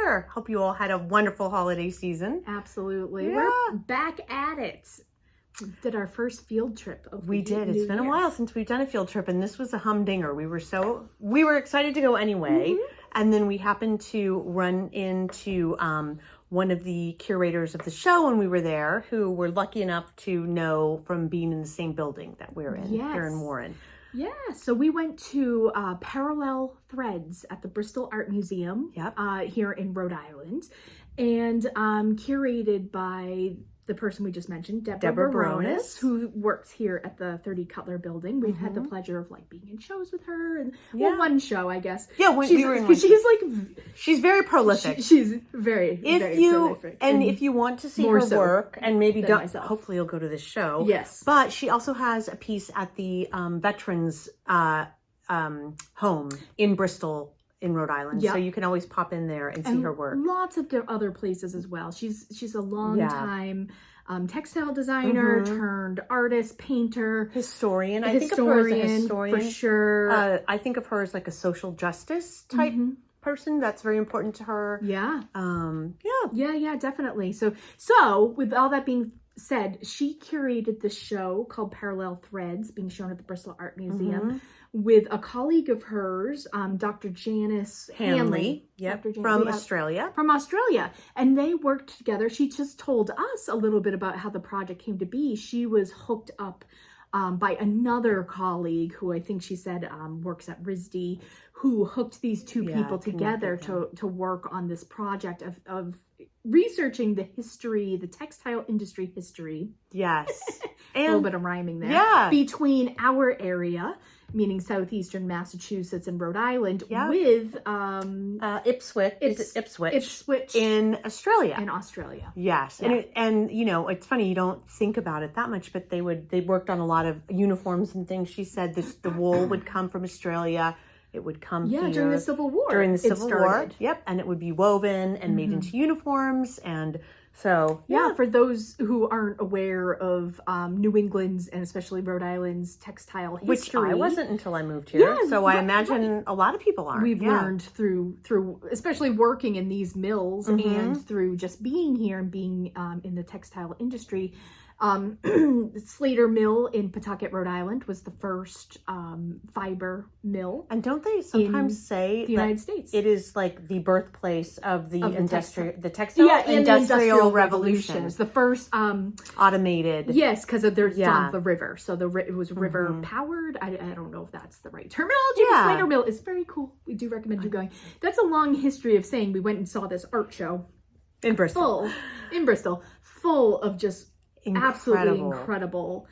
Year. Hope you all had a wonderful holiday season. Absolutely. Yeah. We're back at it. We did our first field trip. We did. It's been a while since we've done a field trip, and this was a humdinger. We were excited to go anyway, and then we happened to run into one of the curators of the show when we were there, who were lucky enough to know from being in the same building that we're in here in Warren. Yeah, so we went to Parallel Threads at the Bristol Art Museum here in Rhode Island, and curated by the person we just mentioned, Deborah Baronas, who works here at the 30 Cutler building. We've had the pleasure of like being in shows with her, and one show, I guess. Yeah, we were in one. She's very prolific. She's very prolific. And if you want to see her work, and maybe hopefully you'll go to this show. Yes. But she also has a piece at the Veterans home in Bristol, in Rhode Island, so you can always pop in there and see her work. Lots of other places as well. She's a long time textile designer turned artist, painter, historian. I think of her as a historian for sure. I think of her as like a social justice type person. That's very important to her. Yeah. Yeah, definitely. So with all that being said, she curated this show called Parallel Threads, being shown at the Bristol Art Museum, with a colleague of hers, Dr. Janice Hanley. From Australia. From Australia. And they worked together. She just told us a little bit about how the project came to be. She was hooked up by another colleague who I think she said works at RISD, who hooked these two people together to work on this project of researching the history, the textile industry history. Yes. And a little bit of rhyming there. Yeah. Between our area, meaning southeastern Massachusetts and Rhode Island, with Ipswich. Is it Ipswich? Ipswich in Australia. In Australia. Yes. Yeah. And you know, it's funny, you don't think about it that much, but they worked on a lot of uniforms and things. She said the wool would come from Australia. It would come here. During the Civil War. During the Civil War. Yep. And it would be woven and made into uniforms. And so, for those who aren't aware of New England's and especially Rhode Island's textile history. Which I wasn't until I moved here. So I imagine a lot of people aren't. We've learned through, especially working in these mills and through just being here and being in the textile industry. Slater Mill in Pawtucket, Rhode Island was the first fiber mill. And don't they sometimes say the United States? It is like the birthplace of the textile industrial revolution. It's the first automated. Yes, because there's on the river, so it was river powered. I don't know if that's the right terminology. But Slater Mill is very cool. We do recommend you going. That's a long history of saying we went and saw this art show in Bristol, full of just absolutely incredible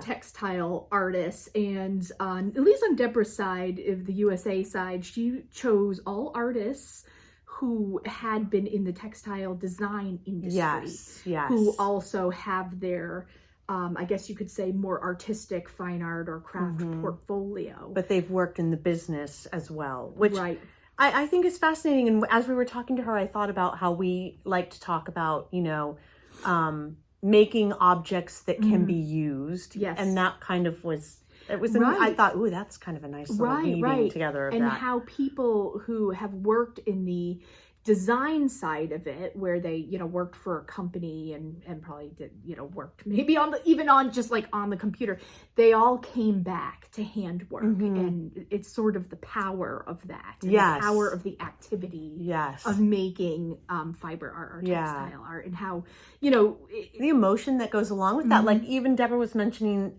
textile artists. And at least on Deborah's side, of the USA side, she chose all artists who had been in the textile design industry, who also have their I guess you could say more artistic fine art or craft portfolio, but they've worked in the business as well, which I think is fascinating. And as we were talking to her, I thought about how we like to talk about, you know, making objects that can be used. Yes. And that kind of I thought, ooh, that's kind of a nice little weaving together of and that. how people who have worked in the design side of it, where they, you know, worked for a company and probably did, you know, worked maybe even on just like on the computer, they all came back to handwork. And it's sort of the power of that. And the power of the activity of making fiber art or textile art, and how, you know, the emotion that goes along with that. Like even Deborah was mentioning,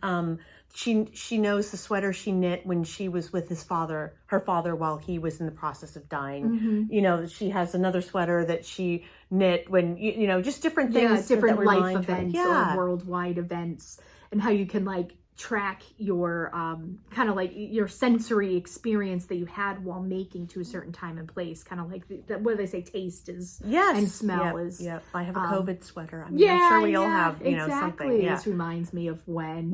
she knows the sweater she knit when she was with her father while he was in the process of dying. You know, she has another sweater that she knit when, you know, just different things. Different life events or worldwide events, and how you can like track your kind of like your sensory experience that you had while making to a certain time and place, kind of like what do they say, taste is and smell is. I have a COVID sweater. I mean, I'm sure we all have, you know, something. This reminds me of when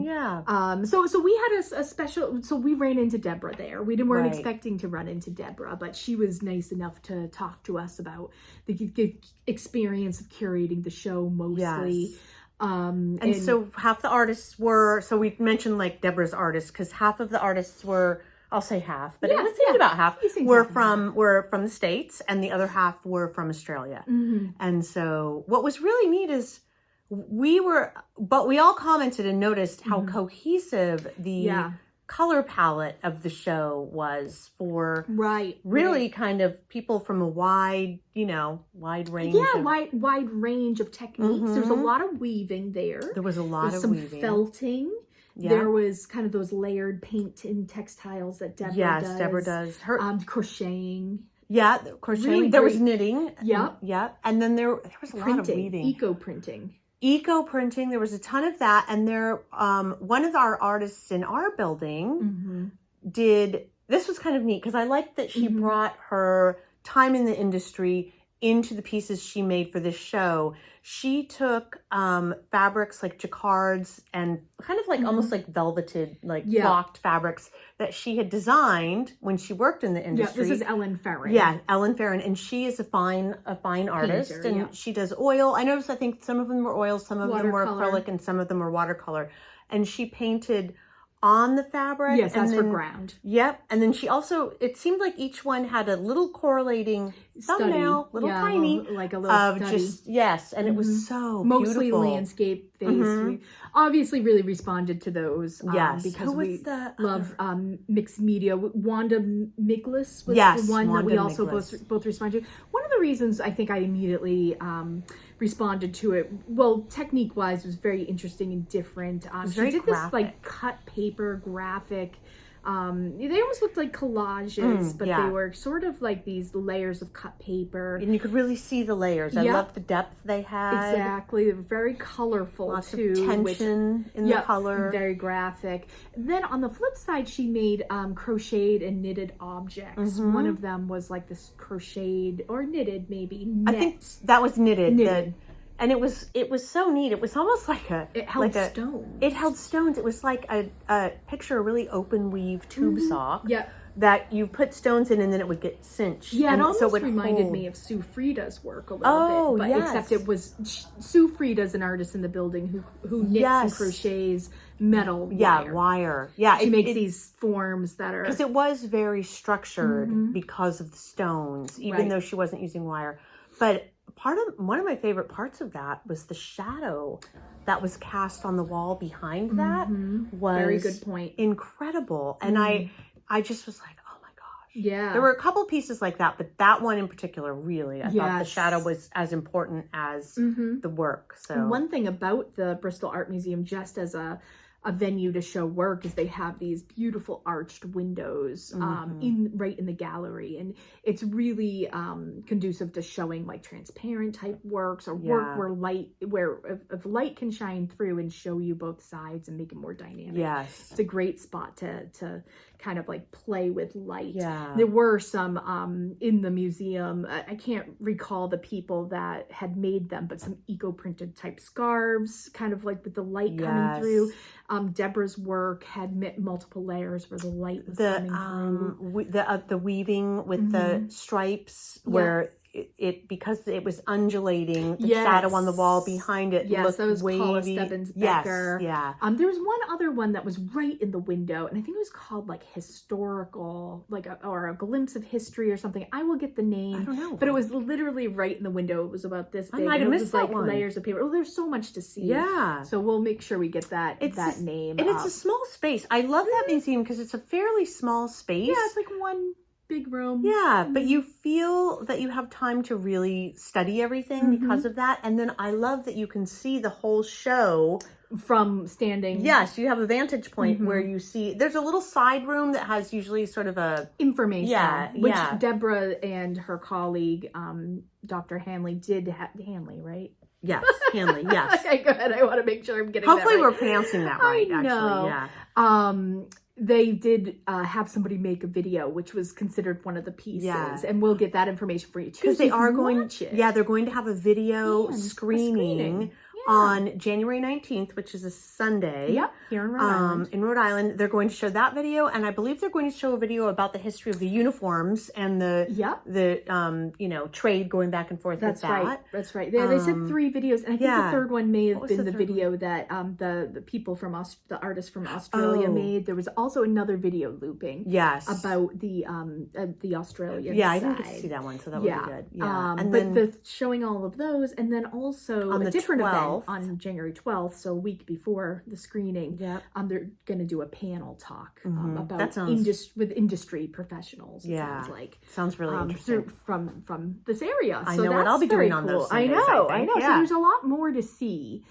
so we had a special, so we ran into Deborah there. We weren't expecting to run into Deborah, but she was nice enough to talk to us about the experience of curating the show mostly. And so half the artists were, so we mentioned like Deborah's artists, because half of the artists were I'll say half, but it was about half, were from the States, and the other half were from Australia. And so what was really neat is we all commented and noticed how cohesive the color palette of the show was for really kind of people from a wide range. Yeah, wide range of techniques. There's a lot of weaving there. There was a lot of weaving. Felting. Yeah. There was kind of those layered paint in textiles that Deborah does. Yes, Deborah does. Her crocheting. Yeah, crocheting. Really there was knitting. Yep. Yep. And then there was a lot of weaving. Eco printing. There was a ton of that. And there, one of our artists in our building this was kind of neat because I liked that she brought her time in the industry into the pieces she made for this show. She took fabrics like jacquards and kind of like almost like velveted, like flocked fabrics that she had designed when she worked in the industry. Yeah, this is Ellen Farron. Yeah, Ellen Farron, and she is a fine artist, painter, and she does oil. I noticed, I think some of them were oil, some of them were acrylic, and some of them were watercolor. And she painted on the fabric. Yes, that's her ground. Yep. And then she also, it seemed like each one had a little correlating thumbnail, tiny. Like a little study. And it was so mostly beautiful. Landscape based. We obviously really responded to those. Yes. Because we love mixed media. Wanda Miglis was the one that we also both responded to. One of the reasons I think I immediately responded to it, well, technique wise, was very interesting and different. She did this like cut paper graphic. They almost looked like collages, but they were sort of like these layers of cut paper. And you could really see the layers. I loved the depth they had. Exactly. They were very colorful. Lots of tension in the color. Very graphic. Then on the flip side, she made crocheted and knitted objects. One of them was like this crocheted or knitted maybe. I think that was knitted. And it was so neat. It was almost like it held stones. It held stones. It was like a picture, a really open weave tube sock. Yeah. That you put stones in and then it would get cinched. Yeah, and it almost reminded me of Sue Frida's work a little bit. But except it was Sue Frida's an artist in the building who knits and crochets metal wire. Yeah, she makes these forms that are, because it was very structured because of the stones, even though she wasn't using wire. But one of my favorite parts of that was the shadow that was cast on the wall behind that was very good point. Incredible. And I just was like, oh my gosh. Yeah. There were a couple pieces like that, but that one in particular, really, I thought the shadow was as important as the work. So and one thing about the Bristol Art Museum, just as a venue to show work, is they have these beautiful arched windows right in the gallery, and it's really conducive to showing like transparent type works or work where light can shine through and show you both sides and make it more dynamic. Yes, it's a great spot to kind of like play with light. Yeah, there were some in the museum. I can't recall the people that had made them, but some eco-printed type scarves, kind of like with the light coming through. Deborah's work had multiple layers where the light was coming through. The weaving with the stripes where it because it was undulating, the shadow on the wall behind it looked that was wavy. Paula Stebbins Becker. Yeah. There was one other one that was right in the window, and I think it was called like historical, or a glimpse of history or something. I will get the name. I don't know. But it was literally right in the window. It was about this big. I might have missed that one. Layers of paper. Oh, there's so much to see. Yeah. So we'll make sure we get that name. And it's a small space. I love that museum because it's a fairly small space. Yeah, it's like one big room. Yeah, but you feel that you have time to really study everything because of that. And then I love that you can see the whole show from standing. Yes, you have a vantage point where you see, there's a little side room that has usually sort of a information. Which Deborah and her colleague, Dr. Hanley did Hanley, right? Yes, Hanley, yes. Okay, good. I want to make sure I'm getting Hopefully that right. we're pronouncing that right, I know. Actually, yeah. They did have somebody make a video, which was considered one of the pieces, and we'll get that information for you too. Because they are going, they're going to have a video screening on January 19th, which is a Sunday. Yep, here in Rhode Island. In Rhode Island, they're going to show that video, and I believe they're going to show a video about the history of the uniforms and the trade going back and forth with that. That's right. They said 3 videos, and I think the third one may have been the video that the people from the artists from Australia made. There was also another video looping. Yes. About the Australian Yeah, I side. didn't get to see that one, so that would be good. Yeah. And then the showing all of those, and then also on a the different 12th. event on January 12th, so a week before the screening. Yep. They're going to do a panel talk about with industry professionals. It sounds like sounds really interesting from this area. I so know that's what I'll be doing cool. on those I Sundays, know. Yeah. So there's a lot more to see.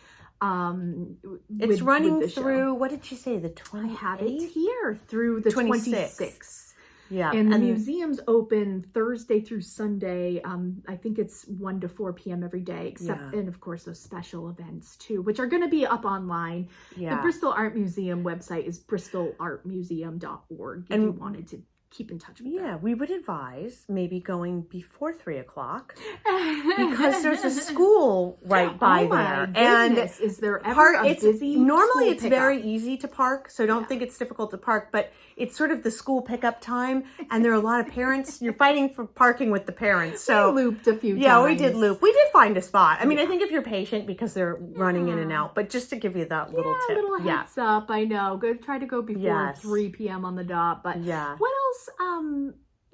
It's running through. What did you say? The 28th? I have it here through the 26th. Yeah, and the museum's open Thursday through Sunday. I think it's 1 to 4 p.m. every day, and of course those special events too, which are going to be up online. Yeah. The Bristol Art Museum website is bristolartmuseum.org if you wanted to keep in touch with them. We would advise maybe going before 3 o'clock because there's a school right by there. And is there ever a busy normally it's pickup? very easy to park, so don't think it's difficult to park, but it's sort of the school pickup time, and there are a lot of parents. You're fighting for parking with the parents. So we looped a few times. Yeah, we did loop. We did find a spot. I mean, I think if you're patient because they're running in and out, but just to give you that little tip. Little heads up. I know. Try to go before 3 p.m. on the dot. But what else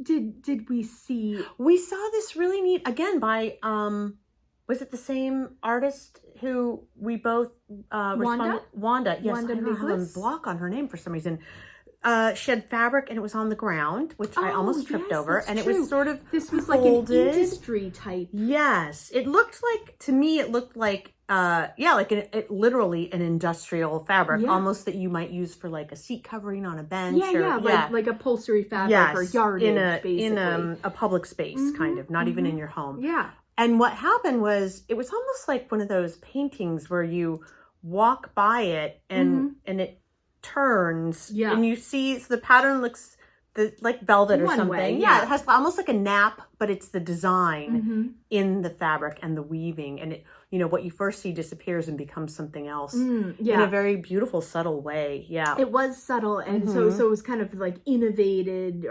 did we see? We saw this really neat, again, by, was it the same artist who we both responded? Wanda. Yes, Wanda I don't have a block on her name for some reason. She had fabric and it was on the ground, which I almost tripped over. And it was sort of this was folded. Like an industry type. Yes. It looked like, to me, it looked like, literally an industrial fabric, almost that you might use for like a seat covering on a bench. Like upholstery fabric or yardage, in a public space, kind of, not even in your home. Yeah. And what happened was, it was almost like one of those paintings where you walk by it and it turns and you see, so the pattern looks like velvet or something. It has almost like a nap, but it's the design in the fabric and the weaving, and it, what you first see disappears and becomes something else in a very beautiful, subtle way. Yeah, it was subtle, and so it was kind of like innovative,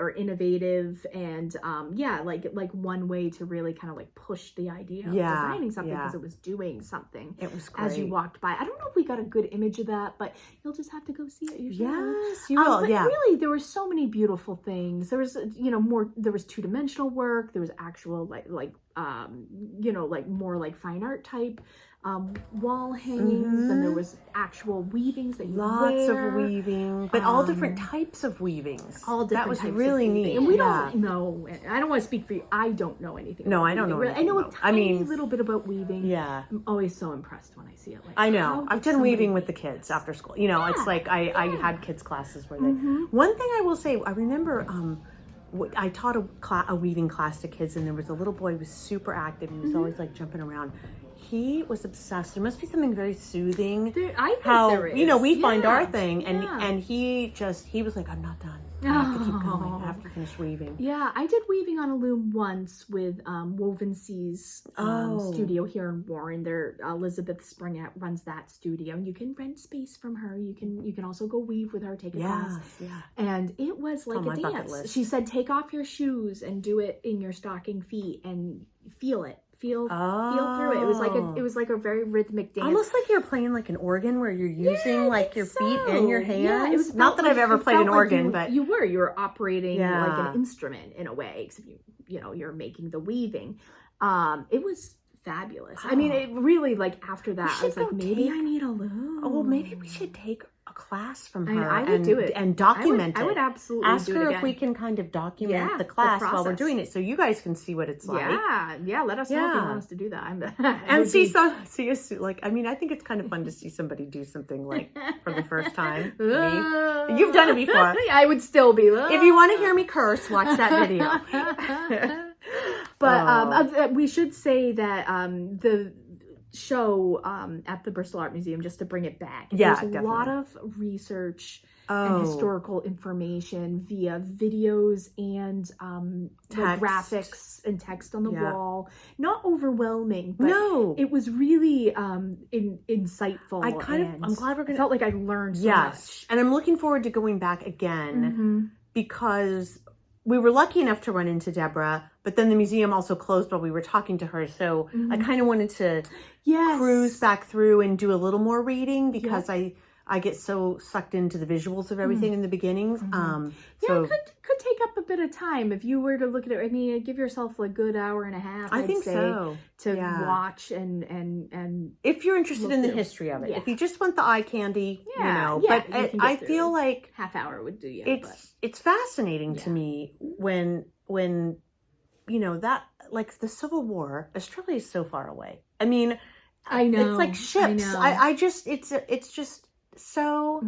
and like one way to really kind of like push the idea of designing something because it was doing something. It was great. As you walked by. I don't know if we got a good image of that, but you'll just have to go see it yourself. Yes, you will. But really, there were so many beautiful things. There was more. There was 2-dimensional work. There was actual more like fine art type wall hangings. Then there was actual weavings that you lots of weaving, but all different types of weavings. All different. That was types really of neat. And we don't know. I don't want to speak for you. I don't know anything. No, about I don't know. weaving. I know a tiny little bit about weaving. Yeah, I'm always so impressed when I see it. Like, I know. I've done weaving with the kids after school. It's like I had kids classes where they. One thing I will say, I remember. I taught a weaving class to kids, and there was a little boy who was super active. He was always like jumping around. He was obsessed. There must be something very soothing. I think there is. We find our thing, and he was like, I'm not done. I have to keep going. I have to finish weaving. Yeah, I did weaving on a loom once with Woven Seas studio here in Warren. There, Elizabeth Springett runs that studio, and you can rent space from her. You can also go weave with her, take a class. Yeah. And it was like a dance. She said, take off your shoes and do it in your stocking feet and feel it. Feel through it. It was like a very rhythmic dance. Almost like you're playing like an organ where you're using like your feet and your hands. Yeah, it was not that I've ever played an organ, but you were operating like an instrument in a way, except you're making the weaving. It was fabulous. I mean, it really, like, after that, I was like, maybe I need a loom. Oh, well, maybe we should take a class from her. I would do it and document it. I would absolutely ask do her it again. if we can kind of document the class while we're doing it, so you guys can see what it's like. Yeah. Let us know if you want us to do that. And see us like. I mean, I think it's kind of fun to see somebody do something like for the first time. You've done it before. I would still be. If you want to hear me curse, watch that video. But we should say that show at the Bristol Art Museum, just to bring it back. Yeah, There's a definitely. lot of research and historical information via videos and graphics and text on the wall. Not overwhelming, but it was really insightful. I'm glad we're gonna. I felt like I learned so much. And I'm looking forward to going back again because we were lucky enough to run into Deborah, but then the museum also closed while we were talking to her. So I kind of wanted to cruise back through and do a little more reading because I get so sucked into the visuals of everything in the beginnings. So it could take up a bit of time if you were to look at it. I mean, give yourself a good hour and a half. I think so. To watch and if you're interested in the history of it, if you just want the eye candy, but I feel like half hour would do you. It's fascinating to me when that, like, the Civil War, Australia is so far away. I mean, I know it's like ships. I just it's just so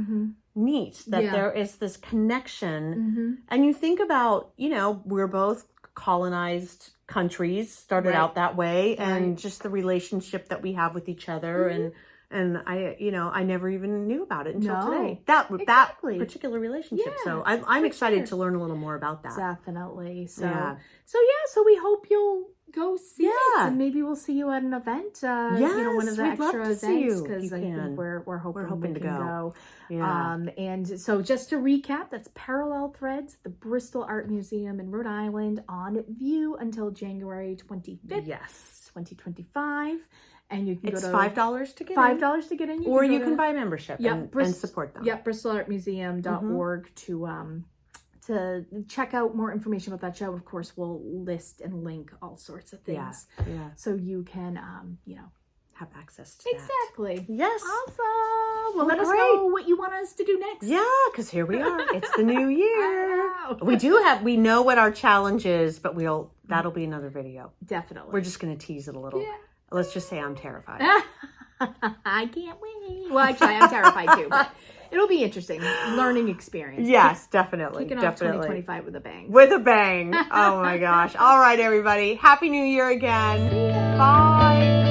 neat that there is this connection. And you think about, we're both colonized countries, started out that way, and just the relationship that we have with each other. And I never even knew about it until today. That particular relationship. So I'm excited to learn a little more about that. Definitely. So we hope you'll go see it, and maybe we'll see you at an event. One of the extra events, because I think we're hoping to go. And so just to recap, that's Parallel Threads, the Bristol Art Museum in Rhode Island, on view until January 25th, 2025. And you can go to $5 to get $5 to get in, or you can buy a membership and support them. BristolArtMuseum.org to check out more information about that show. Of course, we'll list and link all sorts of things, so you can have access to that. Exactly. Yes. Awesome. Well, let us know what you want us to do next. Yeah, because here we are. It's the new year. We know what our challenge is, but that'll be another video. Definitely. We're just going to tease it a little. Yeah. Let's just say I'm terrified. I can't wait. Well, actually, I'm terrified too, but it'll be interesting. Learning experience. Yes, definitely. Kicking off 2025 with a bang. With a bang. Oh my gosh. All right, everybody. Happy New Year again. Bye.